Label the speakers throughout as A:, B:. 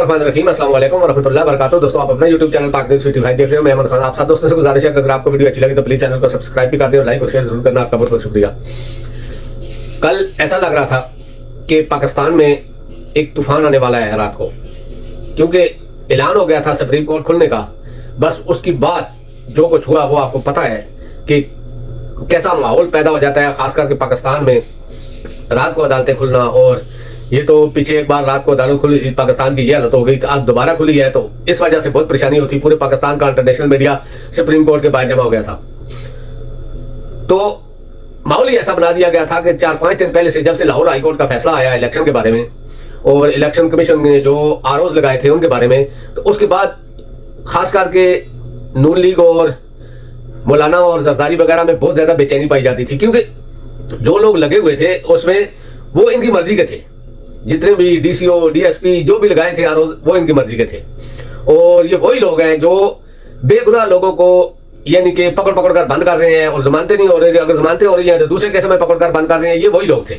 A: बिस्मिल्लाहिर्रहमानिर्रहीम, अस्सलाम वालेकुम वरहमतुल्लाहि वबरकातुहू। दोस्तों, आप अपना YouTube चैनल पाक न्यूज़ भाई देख रहे हो। मैं अहमद खान। आप सब दोस्तों से गुजारिश है कि अगर आपको वीडियो अच्छी लगी तो प्लीज चैनल को सब्सक्राइब भी कर दें और लाइक और शेयर जरूर करना। आपका बहुत बहुत शुक्रिया। कल ऐसा लग रहा था कि पाकिस्तान में एक तूफान आने वाला है रात को, क्योंकि ऐलान हो गया था सुप्रीम कोर्ट खुलने का। बस उसकी बाद जो कुछ हुआ वो आपको पता है कि कैसा माहौल पैदा हो जाता है, खास करके पाकिस्तान में रात को अदालतें खुलना। और ये तो पीछे एक बार रात को अदालत खुली थी, पाकिस्तान की ये हालत हो गई, आज दोबारा खुली है, तो इस वजह से बहुत परेशानी होती। पूरे पाकिस्तान का इंटरनेशनल मीडिया सुप्रीम कोर्ट के बाहर जमा हो गया था। तो माहौल ही ऐसा बना दिया गया था कि 4-5 दिन पहले से, जब से लाहौर हाईकोर्ट का फैसला आया इलेक्शन के बारे में और इलेक्शन कमीशन ने जो आरोप लगाए थे उनके बारे में, तो उसके बाद खास करके नून लीग और मौलाना और जरदारी वगैरह में बहुत ज्यादा बेचैनी पाई जाती थी, क्योंकि जो लोग लगे हुए थे उसमें वो इनकी मर्जी के थे। जितने भी डीसीओ डीएसपी जो भी लगाए थे आरोप वो इनकी मर्जी के थे। और ये वही लोग हैं जो बेगुनाह लोगों को यानी कि पकड़ पकड़ कर बंद कर रहे हैं और जमानतें नहीं हो रही। अगर जमानतें हो रही हैं तो दूसरे केस में पकड़ कर बंद कर रहे हैं। ये वही लोग थे।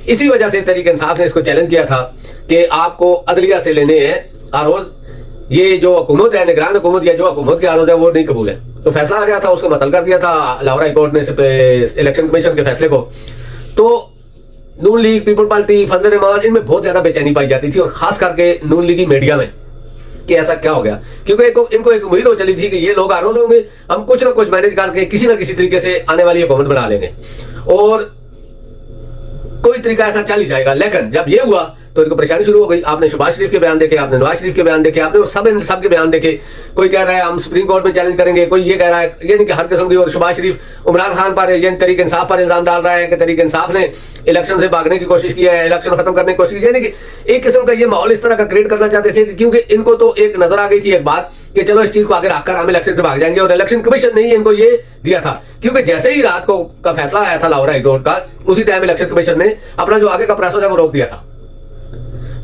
A: इसी वजह से तहरीक इंसाफ ने इसको चैलेंज किया था कि आपको अदलिया से लेने हैं आरोप। ये जो हुकूमत है, निगरान हुकूमत या जो हुकूमत के आरोप है वो नहीं कबूल है। तो फैसला आ गया था, उसको मतल कर दिया था लाहौर हाई कोर्ट ने इलेक्शन कमीशन के फैसले को। तो नून लीग, पीपल पार्टी, फजल रहमान, इनमें बहुत ज्यादा बेचैनी पाई जाती थी, और खास करके नून लीगी मीडिया में कि ऐसा क्या हो गया, क्योंकि इनको एक उम्मीद हो चली थी कि ये लोग आरोप होंगे, हम कुछ ना कुछ मैनेज करके किसी ना किसी तरीके से आने वाली हुकूमत बना लेंगे और कोई तरीका ऐसा चल ही जाएगा। लेकिन जब ये हुआ तो इनको परेशानी शुरू हो गई। आपने शहबाज शरीफ के बयान देखे, आपने नवाज शरीफ के बयान देखे, आपने और सब के बयान देखे। कोई कह रहा है हम सुप्रीम कोर्ट में चैलेंज करेंगे, कोई ये कह रहा है, ये नहीं कि हर किस्म की। और शहबाज शरीफ इमरान खान पर तहरीक इंसाफ पर इल्जाम डाल रहा है कि तहरीक इंसाफ ने इलेक्शन से भागने की कोशिश की है, इलेक्शन खत्म करने की कोशिश की, यानी कि एक किस्म का ये माहौल इस तरह का क्रिएट करना चाहते थे, क्योंकि इनको तो एक नजर आ गई थी एक बात कि चलो इस चीज को आगे रखकर हम इलेक्शन से भाग जाएंगे। और इलेक्शन कमीशन ने ही इनको ये दिया था, क्योंकि जैसे ही रात को का फैसला आया था लाहौर हाई कोर्ट का, उसी टाइम इलेक्शन कमीशन ने अपना जो आगे का प्रोसेस है वो रोक दिया था।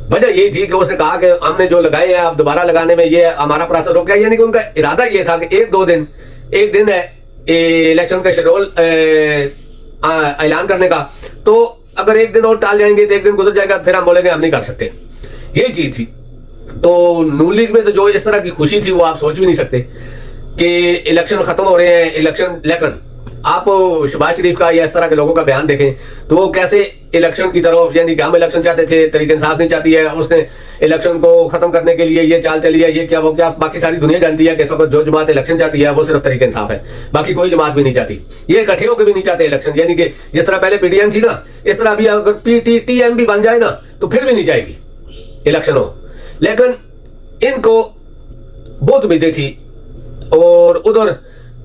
A: वजह यही थी कि उसने कहा कि हमने जो लगाए हैं अब दोबारा लगाने में ये हमारा प्रोसेस रोक गया। यानी कि उनका इरादा ये था कि एक दिन है इलेक्शन का शेड्यूल ऐलान करने का, तो अगर एक दिन और टाल जाएंगे तो एक दिन गुजर जाएगा, फिर हम बोलेंगे हम नहीं कर सकते। यही चीज थी। तो नून लीग में तो जो इस तरह की खुशी थी वो आप सोच भी नहीं सकते कि इलेक्शन खत्म हो रहे हैं इलेक्शन। लेकिन आप शहबाज शरीफ का या इस तरह के लोगों का बयान देखें तो वो कैसे इलेक्शन की तरफ, यानी कि हम इलेक्शन चाहते थे, तहरीक इंसाफ नहीं चाहती है, उसने इलेक्शन को खत्म करने के लिए ये चाल चली है, ये क्या वो क्या। बाकी सारी दुनिया जानती है कि इस वक्त जो जमात इलेक्शन चाहती है वो सिर्फ तहरीक इंसाफ है, बाकी कोई जमात भी नहीं चाहती। ये इकट्ठे होकर भी नहीं चाहते इलेक्शन, यानी कि जिस तरह पहले पीडीएम थी ना, इस तरह अभी अगर पीटीटीएम भी बन जाए ना तो फिर भी नहीं जाएगी इलेक्शन हो। लेकिन इनको बहुत उम्मीदें थी। और उधर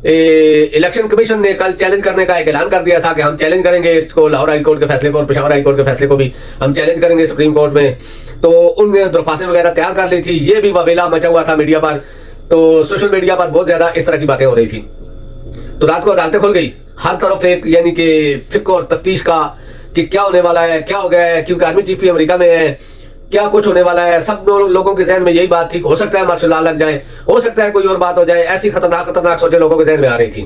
A: इलेक्शन कमीशन ने कल चैलेंज करने का एक ऐलान कर दिया था कि हम चैलेंज करेंगे इसको, लाहौर हाई कोर्ट के फैसले को और पेशावर हाई कोर्ट के फैसले को भी हम चैलेंज करेंगे सुप्रीम कोर्ट में। तो उनने दरख्वास्तें वगैरह तैयार कर ली थी। ये भी वबेला मचा हुआ था मीडिया पर, तो सोशल मीडिया पर बहुत ज्यादा इस तरह की बातें हो रही थी। तो रात को अदालतें खुल गई, हर तरफ एक यानी कि फिक्र और तफ्तीश का कि क्या होने वाला है, क्या हो गया है, क्योंकि आर्मी चीफ भी अमेरिका में है, क्या कुछ होने वाला है। सब लोगों के जहन में यही बात थी, हो सकता है मार्शल लॉ लग जाए, हो सकता है कोई और बात हो जाए। ऐसी खतरनाक सोचें लोगों के जहन में आ रही थी।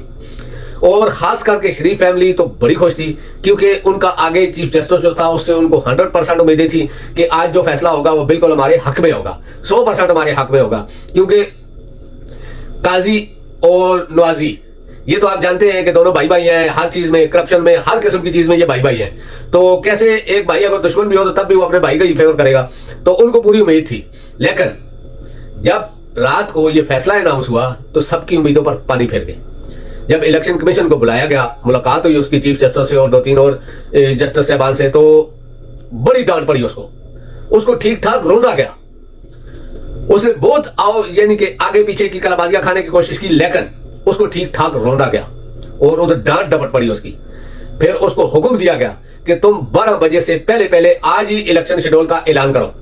A: और खास करके शरीफ फैमिली तो बड़ी खुश थी, क्योंकि उनका आगे चीफ जस्टिस जो था उससे उनको 100% उम्मीदें थी कि आज जो फैसला होगा वो बिल्कुल हमारे हक में होगा, 100% हमारे हक में होगा। क्योंकि काजी और नवाजी ये तो आप जानते हैं कि दोनों भाई भाई हैं, हर चीज में, करप्शन में, हर किस्म की चीज में ये भाई भाई हैं। तो कैसे एक भाई अगर दुश्मन भी हो तो तब भी वो अपने भाई का ही फेवर करेगा, तो उनको पूरी उम्मीद थी। लेकिन जब रात को ये फैसला अनाउंस हुआ तो सबकी उम्मीदों पर पानी फेर गई। जब इलेक्शन कमीशन को बुलाया गया, मुलाकात हुई उसकी चीफ जस्टिस से और 2-3 और जस्टिस साहबान से, तो बड़ी डांट पड़ी उसको ठीक ठाक रोना गया। उसने बहुत यानी कि आगे पीछे की कलाबाजियां खाने की कोशिश की, लेकिन उसको ठीक ठाक रोना गया और उधर डांट डपट पड़ी उसकी। फिर उसको हुक्म दिया गया कि तुम 12 बजे से पहले आज ही इलेक्शन शेड्यूल का ऐलान करो,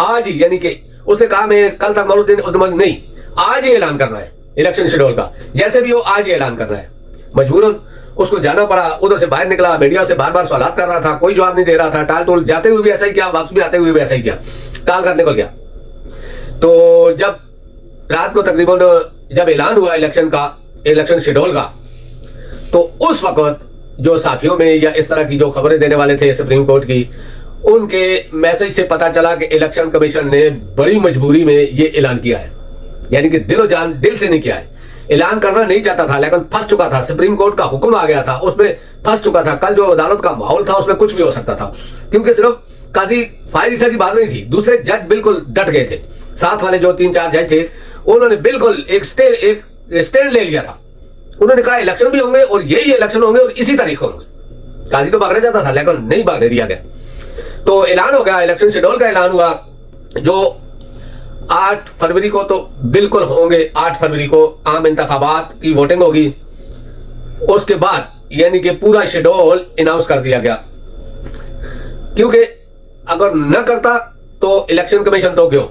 A: आज ही। यानी कि उसने कहा मैं कल तक मरुद्दीन नहीं, आज ही ऐलान करना है इलेक्शन शेड्यूल का, जैसे भी हो आज ही ऐलान करना है। मजबूरन उसको जाना पड़ा। उधर से बाहर निकला, मीडिया से बार बार सवाल कर रहा था, कोई जवाब नहीं दे रहा था। टाल टूल जाते हुए भी ऐसा ही किया, वापस भी आते हुए भी ऐसा ही किया, टाल कर निकल गया। तो जब रात को तकरीबन जब ऐलान हुआ इलेक्शन शेड्यूल का, तो उस वक्त जो साथियों में या इस तरह की जो खबरें देने वाले थे सुप्रीम कोर्ट की, उनके मैसेज से पता चला कि इलेक्शन कमीशन ने बड़ी मजबूरी में ये ऐलान किया है, यानी कि दिलो जान दिल से नहीं किया है। ऐलान करना नहीं चाहता था लेकिन फंस चुका था, सुप्रीम कोर्ट का हुक्म आ गया था, उसमें फंस चुका था। कल जो अदालत का माहौल था उसमें कुछ भी हो सकता था, क्योंकि सिर्फ काजी फायद ईसा की बात नहीं थी, दूसरे जज बिल्कुल डट गए थे। साथ वाले जो 3-4 जज थे उन्होंने बिल्कुल एक स्टैंड ले लिया था। उन्होंने कहा इलेक्शन भी होंगे और यही इलेक्शन होंगे और इसी तारीख को होंगे। काजी तो भागना चाहता था लेकिन नहीं भागने दिया गया। तो ऐलान हो गया, इलेक्शन शेड्यूल का ऐलान हुआ, जो 8 फरवरी को तो बिल्कुल होंगे। 8 फरवरी को आम इंतखाबात की वोटिंग होगी। उसके बाद यानी कि पूरा शेड्यूल अनाउंस कर दिया गया, क्योंकि अगर न करता तो इलेक्शन कमीशन तो क्यों,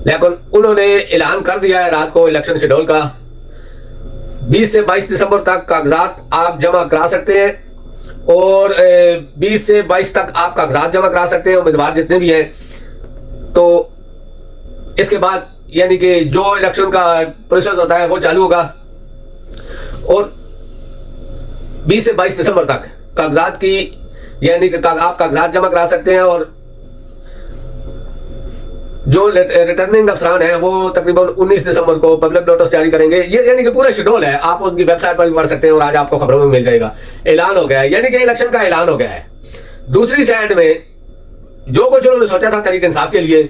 A: लेकिन उन्होंने ऐलान कर दिया है रात को इलेक्शन शेड्यूल का। 20 से 22 दिसंबर तक कागजात आप जमा करा सकते हैं और 20 से 22 तक आप कागजात जमा करा सकते हैं, उम्मीदवार जितने भी हैं। तो इसके बाद यानी कि जो इलेक्शन का प्रोसेस होता है वो चालू होगा और 20 से 22 दिसंबर तक कागजात की यानी कि आप कागजात जमा करा सकते हैं। और जो रिटर्निंग अफसरान है वो तकरीबन 19 दिसंबर को पब्लिक नोटिस जारी करेंगे। ये यानी कि पूरा शेड्यूल है, आप उनकी वेबसाइट पर भी पढ़ सकते हैं और आज आपको खबरों में मिल जाएगा। ऐलान हो गया है, यानी कि इलेक्शन का ऐलान हो गया है। दूसरी साइड में जो कुछ उन्होंने सोचा था तहरीक इंसाफ के लिए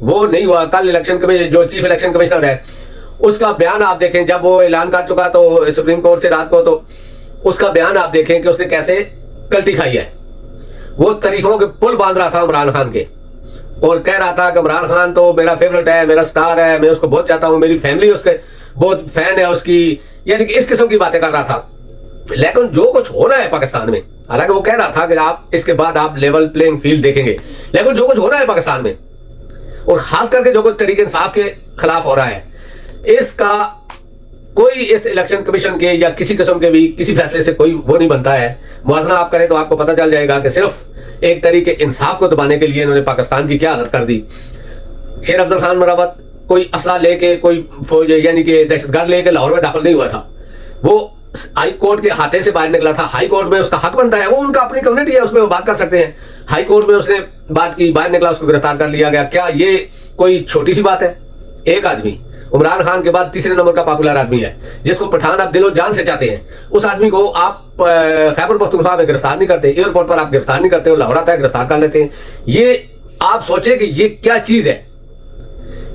A: वो नहीं हुआ। कल इलेक्शन कमीशन जो चीफ इलेक्शन कमिश्नर है उसका बयान आप देखें, जब वो ऐलान कर चुका तो सुप्रीम कोर्ट से रात को, तो उसका बयान आप देखें कि उसने कैसे कल्टी खाई है। वो तारीफों के पुल बांध रहा था इमरान खान के और कह रहा था कि इमरान खान तो मेरा फेवरेट है, मेरा स्टार है, मैं उसको बहुत चाहता हूं, मेरी फैमिली उसके बहुत फैन है उसकी, यानी कि इस किस्म की बातें कर रहा था। लेकिन जो कुछ हो रहा है पाकिस्तान में, हालांकि वो कह रहा था कि आप इसके बाद आप लेवल प्लेइंग फील्ड देखेंगे, लेकिन जो कुछ हो रहा है पाकिस्तान में और खास करके जो कुछ तहरीक इंसाफ के खिलाफ हो रहा है, इसका कोई इस इलेक्शन कमीशन के या किसी किस्म के भी किसी फैसले से कोई वो नहीं बनता है। मुआवजा आप करें तो आपको पता चल जाएगा कि सिर्फ एक तरीके इंसाफ को दबाने के लिए इन्होंने पाकिस्तान की क्या हालत कर दी। शेर अफजल खान मरावत कोई असला लेके, कोई फौज यानी कि दहशतगर्द लेके लाहौर में दाखिल नहीं हुआ था, वो हाई कोर्ट के हाथे से बाहर निकला था। हाई कोर्ट में उसका हक बनता है, वो उनका अपनी कम्युनिटी है, उसमें वो बात कर सकते हैं। हाई कोर्ट में उसने बात की, बाहर निकला, उसको गिरफ्तार कर लिया गया। क्या ये कोई छोटी सी बात है? एक आदमी इमरान खान के बाद तीसरे नंबर का पॉपुलर आदमी है, जिसको पठान आप दिलो जान से चाहते हैं, उस आदमी को आप खैबर पख्तूनख्वा में गिरफ्तार नहीं करते, एयरपोर्ट पर आप गिरफ्तार नहीं करते, लाहौर आता है गिरफ्तार कर लेते हैं। ये आप सोचे कि ये क्या चीज है?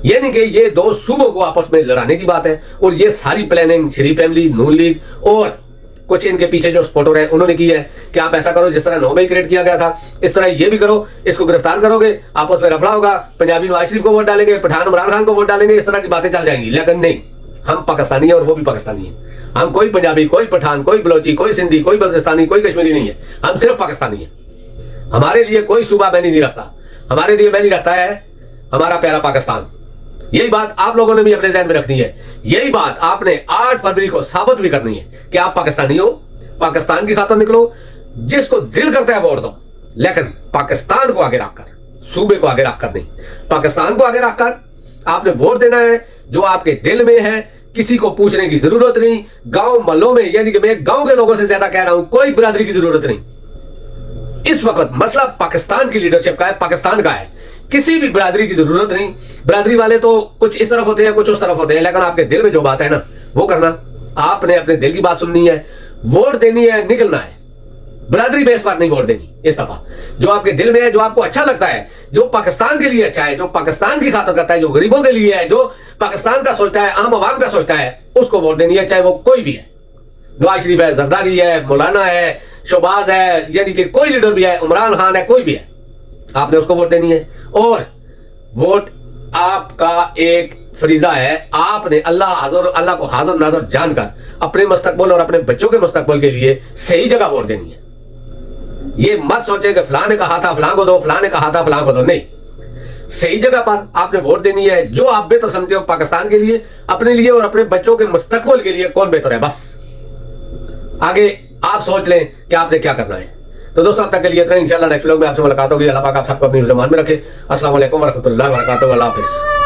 A: यानी कि ये दो सूबों को आपस में लड़ाने की बात है और ये सारी प्लानिंग शरीफ फैमिली, नून लीग और कुछ इनके पीछे जो सपोर्टर है उन्होंने की है कि आप ऐसा करो जिस तरह 9 मई क्रिएट किया गया था, इस तरह ये भी करो, इसको गिरफ्तार करोगे, आपस में रफड़ा होगा, पंजाबी नवाज शरीफ को वोट डालेंगे, पठान इमरान खान को वोट डालेंगे, इस तरह की बातें चल जाएंगी। लेकिन नहीं, हम पाकिस्तानी है और वो भी पाकिस्तानी है। हम कोई पंजाबी, कोई पठान, कोई बलोची, कोई सिंधी, कोई बलूचिस्तानी, कोई कश्मीरी नहीं है, हम सिर्फ पाकिस्तानी है। हमारे लिए कोई सूबा मैनी नहीं रखता, हमारे लिए मैनी रखता है हमारा प्यारा पाकिस्तान। यही बात आप लोगों ने भी अपने ज़हन में रखनी है। यही बात आपने 8 फरवरी को साबित भी करनी है कि आप पाकिस्तानी हो, पाकिस्तान की खातिर निकलो, जिसको दिल करता है वोट दो, लेकिन पाकिस्तान को आगे रखकर, सूबे को आगे रखकर नहीं, पाकिस्तान को आगे रखकर आपने वोट देना है जो आपके दिल में है। किसी को पूछने की जरूरत नहीं। गांव महलों में, यानी कि मैं गांव के लोगों से ज्यादा कह रहा हूं, कोई बिरादरी की जरूरत नहीं। इस वक्त मसला पाकिस्तान की लीडरशिप का है, पाकिस्तान का है, किसी भी बिरादरी की जरूरत नहीं। बिरादरी वाले तो कुछ इस तरफ होते हैं, कुछ उस तरफ होते हैं, लेकिन आपके दिल में जो बात है ना वो करना। आपने अपने दिल की बात सुननी है, वोट देनी है, निकलना है। बिरादरी बेस पर नहीं वोट देनी इस दफा। जो आपके दिल में है, जो आपको अच्छा लगता है, जो पाकिस्तान के लिए अच्छा है, जो पाकिस्तान की खातिर करता है, जो गरीबों के लिए है, जो पाकिस्तान का सोचता है, आम आवाम का सोचता है, उसको वोट देनी है, चाहे वो कोई भी है। नवाज शरीफ है, जरदारी है, मौलाना है, शोबाज है, यानी कि कोई लीडर भी है, इमरान खान है, कोई भी है, आपने उसको वोट देनी है। और वोट आपका एक फरीजा है। आपने अल्लाह को हाजिर नाज़र जानकर अपने मुस्तकबिल और अपने बच्चों के मुस्तकबिल के लिए सही जगह वोट देनी है। ये मत सोचे कि फलां ने कहा था फलां को दो, फलां ने कहा था फलां को दो, नहीं, सही जगह पर आपने वोट देनी है। जो आप बेहतर समझते हो पाकिस्तान के लिए, अपने लिए और अपने बच्चों के मुस्तकबिल के लिए कौन बेहतर है, बस आगे आप सोच लें कि आपने क्या करना है। तो दोस्तों अब तक के लिए इतना, इंशाल्लाह नेक्स्ट व्लॉग में आपसे मुलाकात होगी। अल्लाह पाक आप सबको अपनी ज़बान में रखे। अस्सलाम वालेकुम व रहमतुल्लाहि व बरकातहू। अल्लाह हाफिज़।